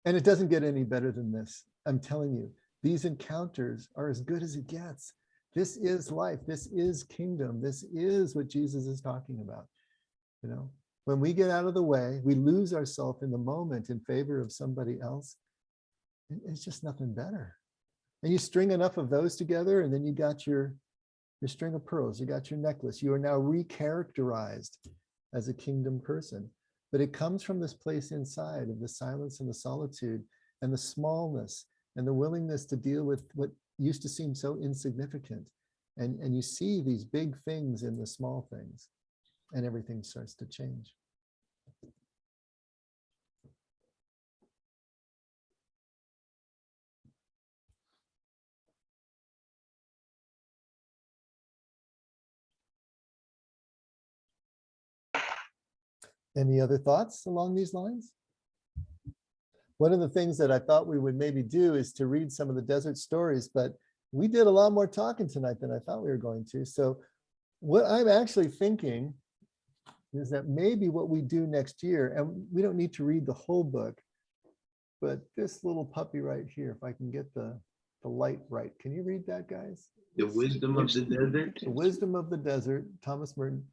And it doesn't get any better than this. I'm telling you, these encounters are as good as it gets. This is life. This is kingdom. This is what Jesus is talking about. When we get out of the way, we lose ourselves in the moment in favor of somebody else. It's just nothing better. And you string enough of those together, and then you got your string of pearls, you got your necklace. You are now recharacterized as a kingdom person. But it comes from this place inside of the silence and the solitude and the smallness and the willingness to deal with what used to seem so insignificant. And you see these big things in the small things, and everything starts to change. Any other thoughts along these lines? One of the things that I thought we would maybe do is to read some of the desert stories, but we did a lot more talking tonight than I thought we were going to. So what I'm actually thinking is that maybe what we do next year, and we don't need to read the whole book, but this little puppy right here, if I can get the light right. Can you read that, guys? The Wisdom of the Desert. The Wisdom of the Desert, Thomas Merton.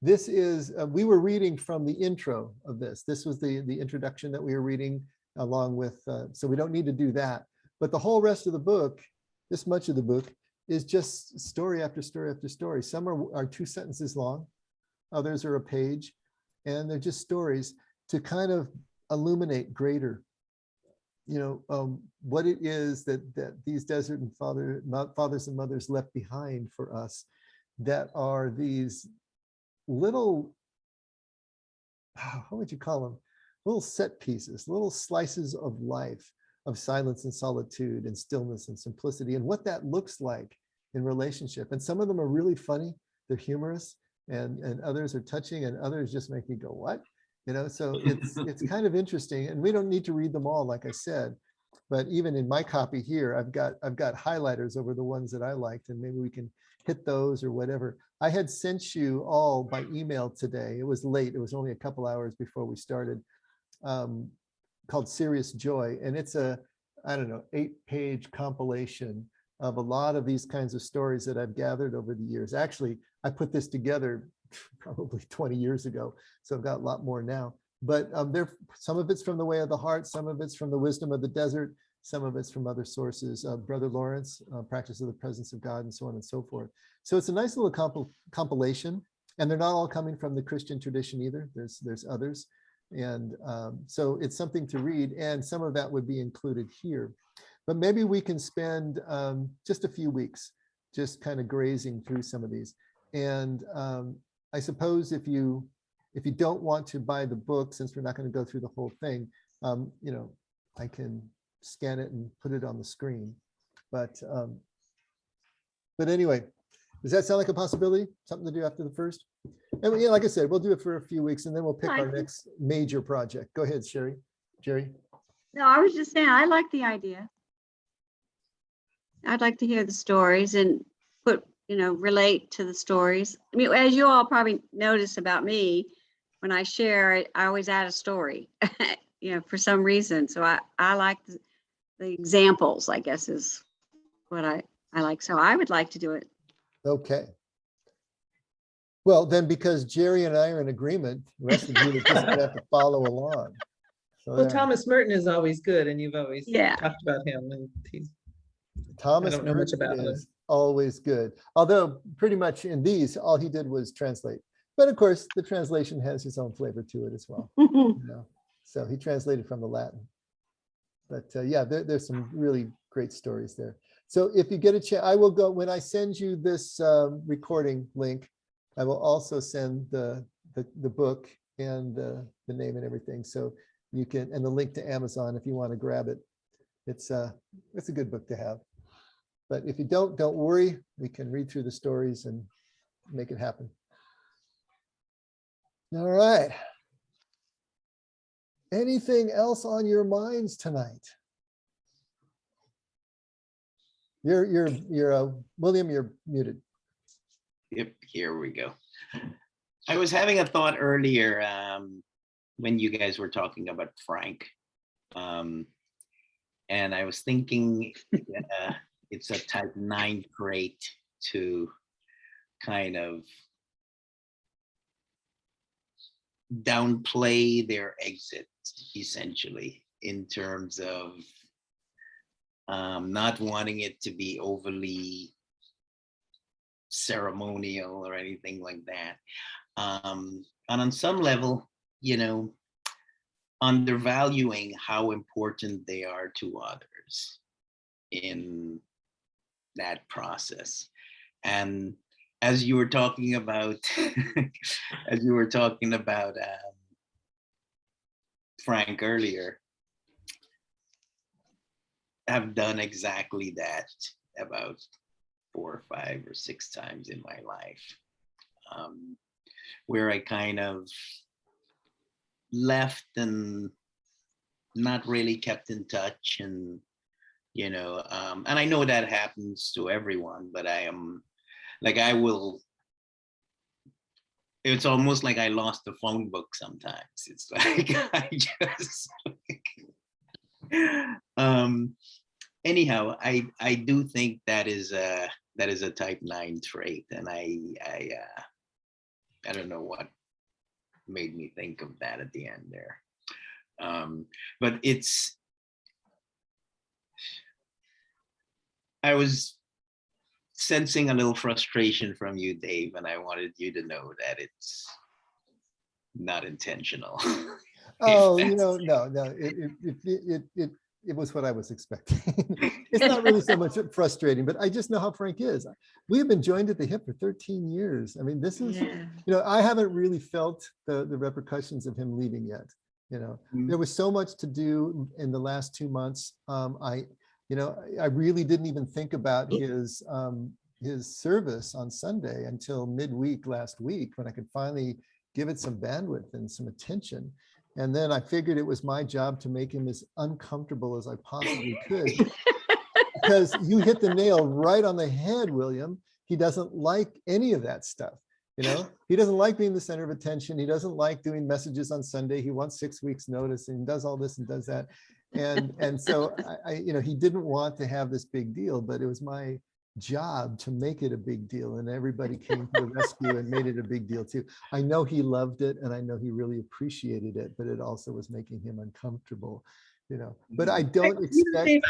This is, we were reading from the intro of this. This was the introduction that we were reading along with, so we don't need to do that. But the whole rest of the book, this much of the book, is just story after story after story. Some are 2 sentences long, others are a page, and they're just stories to kind of illuminate greater, what it is that these desert and fathers and mothers left behind for us, that are these little, what would you call them? Little set pieces, little slices of life, of silence and solitude and stillness and simplicity, and what that looks like in relationship. And some of them are really funny, they're humorous, and others are touching, and others just make me go, what? So it's kind of interesting, and we don't need to read them all, like I said, but even in my copy here, I've got highlighters over the ones that I liked, and maybe we can hit those or whatever. I had sent you all by email today. It was late. It was only a couple hours before we started, called Serious Joy. And it's a, I don't know, 8-page compilation of a lot of these kinds of stories that I've gathered over the years. Actually, I put this together probably 20 years ago, so I've got a lot more now. But some of it's from The Way of the Heart, some of it's from The Wisdom of the Desert, some of it's from other sources, Brother Lawrence, Practice of the Presence of God, and so on and so forth. So it's a nice little compilation, and they're not all coming from the Christian tradition either. There's others. And so it's something to read, and some of that would be included here. But maybe we can spend just a few weeks just kind of grazing through some of these. And I suppose if you don't want to buy the book, since we're not going to go through the whole thing, I can scan it and put it on the screen. But anyway, does that sound like a possibility? Something to do after the first? And like I said, we'll do it for a few weeks, and then we'll pick our next major project. Go ahead, Jerry. No, I was just saying, I like the idea. I'd like to hear the stories and relate to the stories. I mean, as you all probably notice about me, when I share, I always add a story, for some reason. So I like the examples, I guess, is what I like. So I would like to do it. Okay. Well, then, because Jerry and I are in agreement, the rest of you are just gonna have to follow along. So Well, Thomas Merton is always good, and you've always talked about him, and Thomas I don't know much Merton about him. is always good. Although pretty much in these, all he did was translate. But of course, the translation has its own flavor to it as well. So he translated from the Latin. But yeah, there's some really great stories there. So if you get a chance, I will go, when I send you this recording link, I will also send the book and the name and everything. So you can, and the link to Amazon if you want to grab it. It's a good book to have. But if you don't worry, we can read through the stories and make it happen. All right. Anything else on your minds tonight? You're William, you're muted. Yep, here we go. I was having a thought earlier when you guys were talking about Frank. And I was thinking it's a type 9 trait to kind of downplay their exit, essentially, in terms of not wanting it to be overly ceremonial or anything like that. And on some level, you know, undervaluing how important they are to others in that process. And as you were talking about, Frank earlier, I've done exactly that about 4 or 5 or 6 times in my life, where I kind of left and not really kept in touch, and you know, and I know that happens to everyone, but it's almost like I lost the phone book sometimes. It's like I just anyhow, I do think that is a type 9 trait, and I don't know what made me think of that at the end there. But I was sensing a little frustration from you, Dave, and I wanted you to know that it's not intentional. Oh, you know, no, it was what I was expecting. It's not really so much frustrating, but I just know how Frank is. We have been joined at the hip for 13 years. I mean, this is, Yeah. you know, I haven't really felt the repercussions of him leaving yet. You know, there was so much to do in the last 2 months. I really didn't even think about his service on Sunday until midweek last week, when I could finally give it some bandwidth and some attention. And then I figured it was my job to make him as uncomfortable as I possibly could. Because you hit the nail right on the head, William. He doesn't like any of that stuff. You know, he doesn't like being the center of attention. He doesn't like doing messages on Sunday. He wants 6 weeks notice, and does all this and does that. And so he didn't want to have this big deal, but it was my job to make it a big deal, and everybody came to the rescue and made it a big deal too. I know he loved it, and I know he really appreciated it, but it also was making him uncomfortable, you know. But I don't expect. Dave,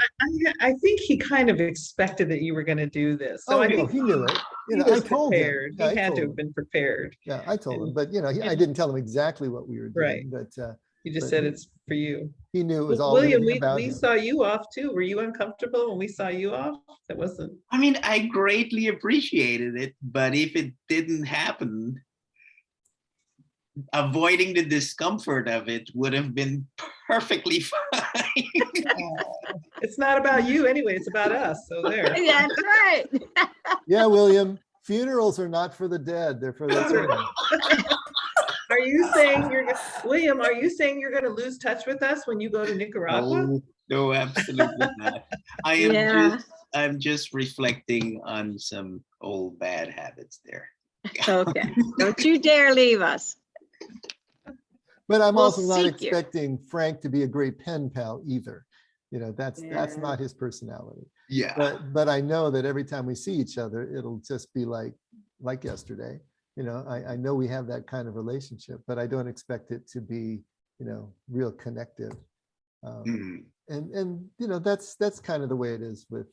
I think he kind of expected that you were going to do this. So Oh, I no, think he knew it. You he know, I was told him. prepared. Yeah, He I had told to him. have been prepared. Yeah, I told him, but you know, I and- didn't tell him exactly what we were doing, Right. but He just but said it's for you. he knew it was all going William, to be about we him. saw you off too. Were you uncomfortable when we saw you off? That wasn't. I mean, I greatly appreciated it, but if it didn't happen, avoiding the discomfort of it would have been perfectly fine. It's not about you anyway. It's about us. So there. Yeah, that's right. Yeah, William, funerals are not for the dead. They're for the living. Are you saying William? Are you saying you're going to lose touch with us when you go to Nicaragua? No, absolutely not. I'm just reflecting on some old bad habits there. Okay, don't you dare leave us. But I'm We'll also not seek you. expecting Frank to be a great pen pal either. You know, that's Yeah. not his personality. Yeah. But I know that every time we see each other, it'll just be like yesterday. You know, I know we have that kind of relationship, but I don't expect it to be, you know, real connective. Mhm. And you know, that's kind of the way it is with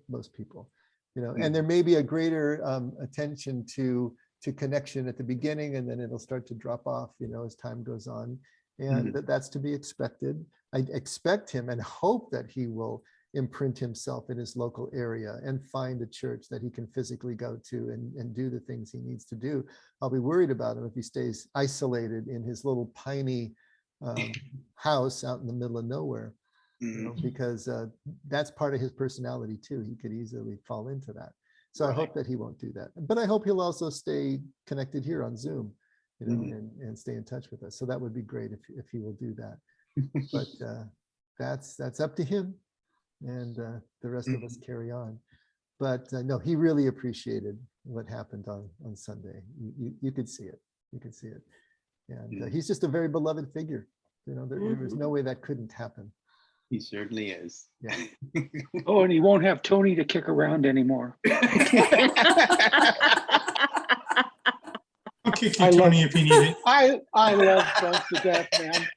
most people. You know, and there may be a greater attention to connection at the beginning, and then it'll start to drop off, you know, as time goes on. And that's to be expected. I expect him and hope that he will imprint himself in his local area and find a church that he can physically go to and do the things he needs to do. I'll be worried about him if he stays isolated in his little piney house out in the middle of nowhere, you know, because that's part of his personality too. He could easily fall into that. So I hope that he won't do that. But I hope he'll also stay connected here on Zoom, you know, and stay in touch with us. So that would be great if he will do that. But that's up to him, and the rest of us carry on. But no, he really appreciated what happened on Sunday. You could see it. You could see it. And he's just a very beloved figure. You know, there was no way that couldn't happen. He certainly is. Yeah. Oh, and he won't have Tony to kick around anymore. I'll kick you, I love- Tony, if you need it. I love Frank to death, man.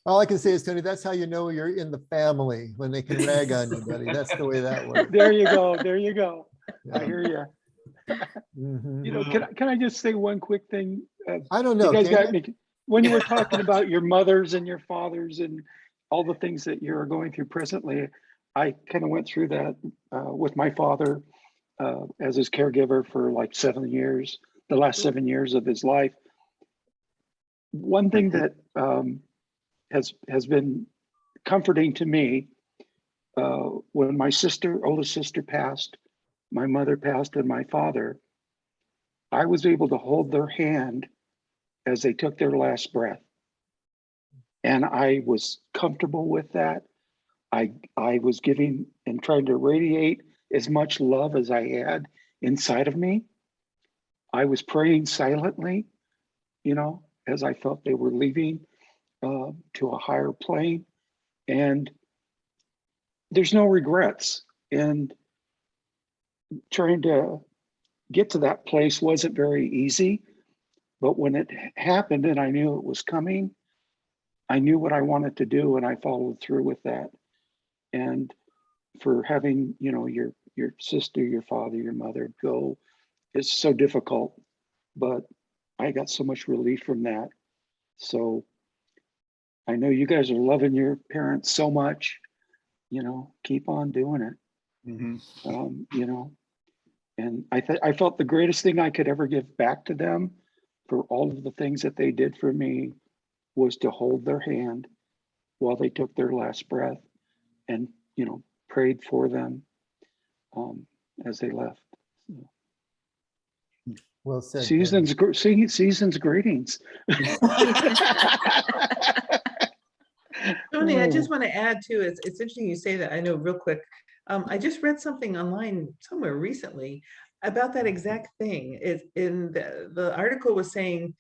All I can say is, Tony, that's how you know you're in the family, when they can rag on you, buddy. That's the way that works. There you go. There you go. I Yeah. hear you. Mhm. You know, can I just say one quick thing? I don't You know. guys can got you? me, when you were talking about your mothers and your fathers and all the things that you're going through presently, I kind of went through that with my father as his caregiver for like 7 years, the last 7 years of his life. One thing that has been comforting to me, when my oldest sister passed, my mother passed, and my father, I was able to hold their hand as they took their last breath. And I was comfortable with that. I was giving and trying to radiate as much love as I had inside of me. I was praying silently, you know, as I felt they were leaving to a higher plane. And there's no regrets. And trying to get to that place wasn't very easy. But when it happened and I knew it was coming, I knew what I wanted to do and I followed through with that. And for having, you know, your sister, your father, your mother go is so difficult, but I got so much relief from that. So I know you guys are loving your parents so much, you know, keep on doing it. You know, and I felt the greatest thing I could ever give back to them for all of the things that they did for me was to hold their hand while they took their last breath and, you know, prayed for them as they left. Well said. Season's greetings. Tony, I just want to add too, it's interesting you say that. I know real quick. I just read something online somewhere recently about that exact thing. The article was saying,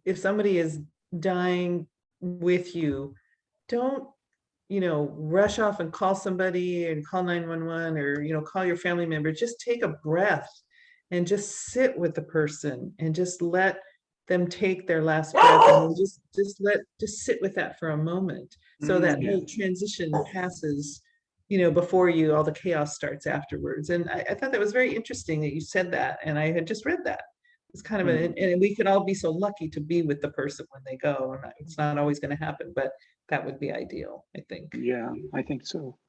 if somebody is dying with you, don't, you know, rush off and call somebody and call 911 or, you know, call your family member. Just take a breath and just sit with the person and just let them take their last breath, and just sit with that for a moment, so that whole transition passes, you know, before all the chaos starts afterwards. And I thought that was very interesting that you said that, and I had just read that. It's kind of and we could all be so lucky to be with the person when they go, and it's not always going to happen, but that would be ideal, I think. Yeah, I think so.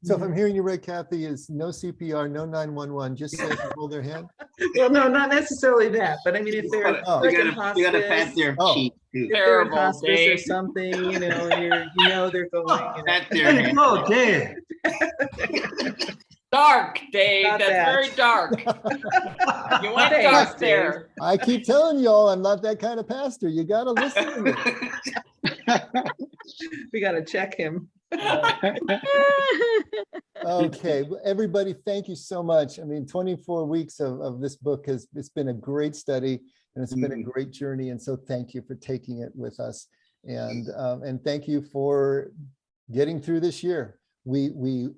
So if I'm hearing you right, Kathy, is no CPR, no 911, just sit and hold their hand? Well, no, not necessarily that, but I mean, if they're Oh. like You in gotta pat hospice, their Oh. cheek too. if they're in Terrible, hospice or Dave. something, you know, and you know they're going, you know. Pat their hand. Oh, Dave. Dark, Dave. Not That's that. very dark. You went Thanks, dark Dave. there. I keep telling y'all, I'm not that kind of pastor. You gotta listen to me. We got to check him. Okay, well, everybody, thank you so much. I mean, 24 weeks of this book it's been a great study and it's been a great journey. And so thank you for taking it with us. And thank you for getting through this year. We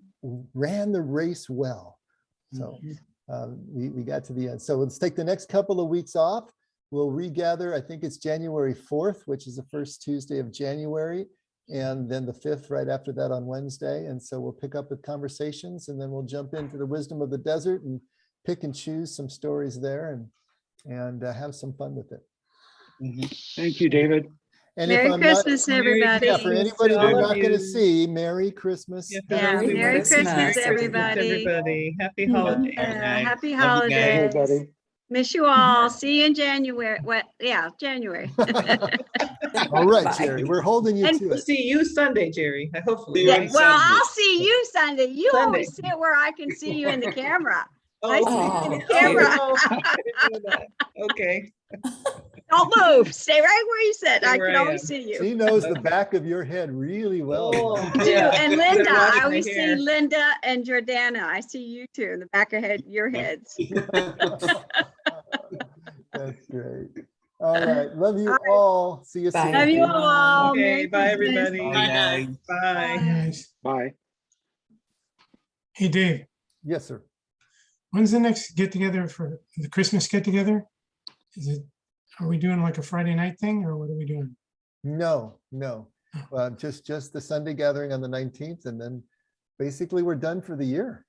ran the race well. So we got to the end. So let's take the next couple of weeks off. We'll regather. I think it's January 4th, which is the first Tuesday of January. And then the 5th right after that on Wednesday. And so we'll pick up with conversations, and then we'll jump into the wisdom of the desert and pick and choose some stories there and have some fun with it. Thank you, David. And Merry if I'm Christmas, not, everybody. yeah, for anybody all we're of not going to you. see, Merry Christmas. Yeah, Yeah, Merry Merry Christmas, Christmas, everybody. everybody. Happy holidays. Happy Love you guys. holidays. Everybody. Miss you all. See you in January. What? Yeah, January. All right, Bye. Jerry, we're holding you And to We'll it. see you Sunday, Jerry. Hopefully. Yeah, right? well, Sunday. I'll see you Sunday. You Sunday. always sit where I can see you in the camera. I see you in the Oh. camera. Oh, I didn't know that. Okay. Don't move. Stay right where you sit. Stay I where can I always am. see you. She knows the back of your head really well. Oh, Too. yeah. And Better Linda, wash I my always see hair. Linda and Jordana. I see you two in the back of your heads. That's great. All right, love you All right. all. See you Bye, soon. Love you all. Okay, Merry bye, Christmas. everybody. Bye, guys. Bye. Guys, Bye. hey Dave, Yes, sir. when's the next get together for the Christmas get together? Are we doing like a Friday night thing or what are we doing? No, no. Just the Sunday gathering on the 19th, and then basically we're done for the year.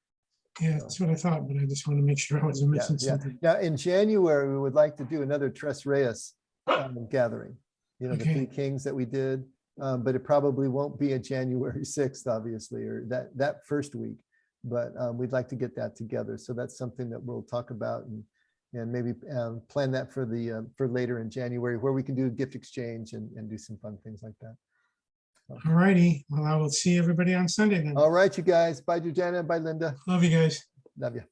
Yeah, that's what I thought, but I just want to make sure I wasn't Yeah, missing yeah. something. Now, in January, we would like to do another Tres Reyes gathering. You know, the Okay. Three Kings that we did, but it probably won't be a January 6th, obviously, or that first week. But we'd like to get that together. So that's something that we'll talk about and maybe plan that for later in January, where we can do a gift exchange and do some fun things like that. All righty. Well, I will see everybody on Sunday then. All right, you guys. Bye, Jujana. Bye, Linda. Love you guys. Love you.